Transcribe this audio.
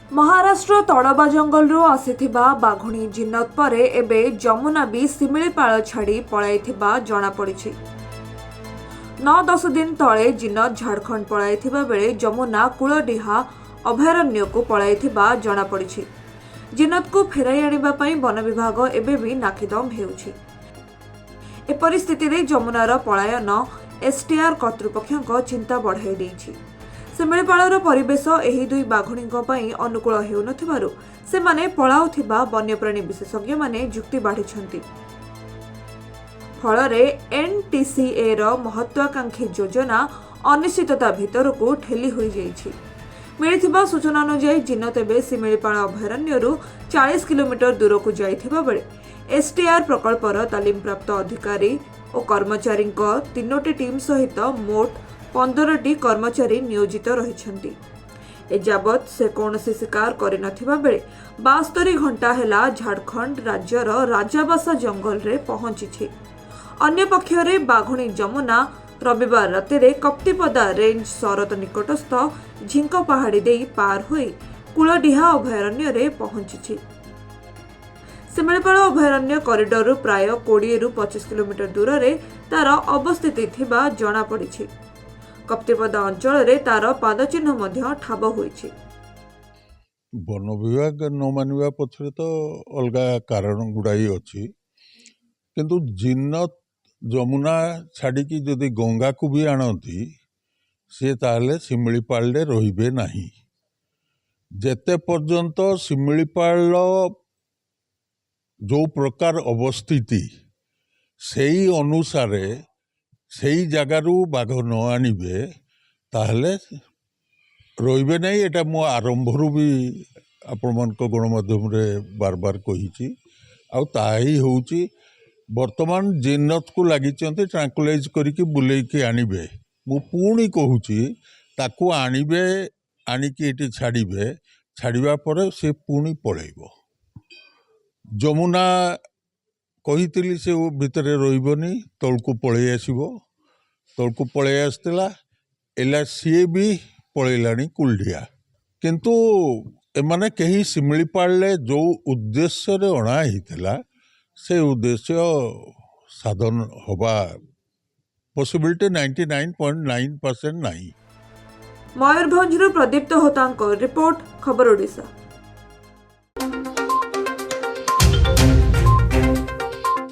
महाराष्ट्र तड़बा जंगलरू आसिथिबा बाघुणी जिन्नत परे एबे जमुना भी शिमिलीपाल छाड़ी पळाइथिबा जणा पड़िछि। 9-10 दिन तले जिन्नत झारखंड पळाइथिबा बेले जमुना कूलडीहा अभयारण्य को पळाइथिबा जणा पड़िछि। जिन्नत को फेराई आनिबा पई वन विभाग एबे भी नाकिदम हेउछि। ए परिस्थिति रे जमुनार पलायन एसटीआर कर्तृपक्षक चिंता बढ़ाई देइछि। शिमिलीपालर परिवेश एही दुई बाघुणीଙ୍କ ପାଇଁ अनुकूल हेउनथिबारु सेमाने पळाउथिबा वन्यप्राणी विशेषज्ञ माने जुक्ति बाढिछन्ति। फलरे एनटीसीए र महत्वाकांक्षी योजना अनिश्चितता भितरकू ठेली होई जाइछि। मिलिथिबा सूचना अनुसार जिन्नत एबे शिमिलीपाल अभयारण्यरू 40 किलोमीटर दूरकू जाइथिबा बेले एसटीआर प्रकल्पर तालीम प्राप्त अधिकारी और कर्मचारी 3टी टीम सहित मोट 15टी कर्मचारी नियोजित रहिछन्ति। एजावत से कौनसी शिकार करि नथिबा बेले 72 घंटा हेला झारखंड राज्यर राजाबासा जंगल रे पहुंची। अन्य पक्षरे बाघुणी जमुना रविवार रातिरे कप्तिपदा रेंज सरत निकटस्थ झिंक पहाड़ी देई पार होई कूलडीहा अभयारण्य रे पहुंची। शिमिलीपाल अभयारण्य कॉरिडोर प्राय 20 ରୁ 25 किलोमीटर दूर रे तार अवस्थिति थिबा जणा पड़िछि। कप्तिपदा अंचल रे तार पादचिन्ह मध्य ठाब होइछि। वन विभाग न मानिबा पछरे तो अलगा कारण गुड़ाई अच्छी, किंतु जिन्नत जमुना छाड़ी जदि गंगा को भी आणती सी ताले शिमिलीपाल रहिबे नाही। जेते पर्यंत शिमिलीपाल जो प्रकार अवस्थिति सेई अनुसारे सेई जगारू बाघ न आनिबे ताहले रहिबे नहीं। एटा मो आरंभरू भी आपण मान गणमाध्यम रे बार बार कही आई होउची। वर्तमान जिन्नत को लगी ट्रांकुलाइज करिकी बुलेकी आनिबे। मु पुणी कहूची ताकू आनिबे, आनिकी एटी छाड़िबे, छाड़िबा परे से पुणी पळेइबो। जमुना कही से भितर रही तलकू पलि आसो, तलकू पलि आसला एला सी भी पलैलानी कुलडिया। किंतु एमाने कहीं शिमिलीपाल जो उद्देश्य अणा होता से उद्देश्य साधन हवा पॉसिबिलिटी 99.9% नहीं। मयूरभंज प्रदीप्त होता रिपोर्ट, खबर ओडिशा।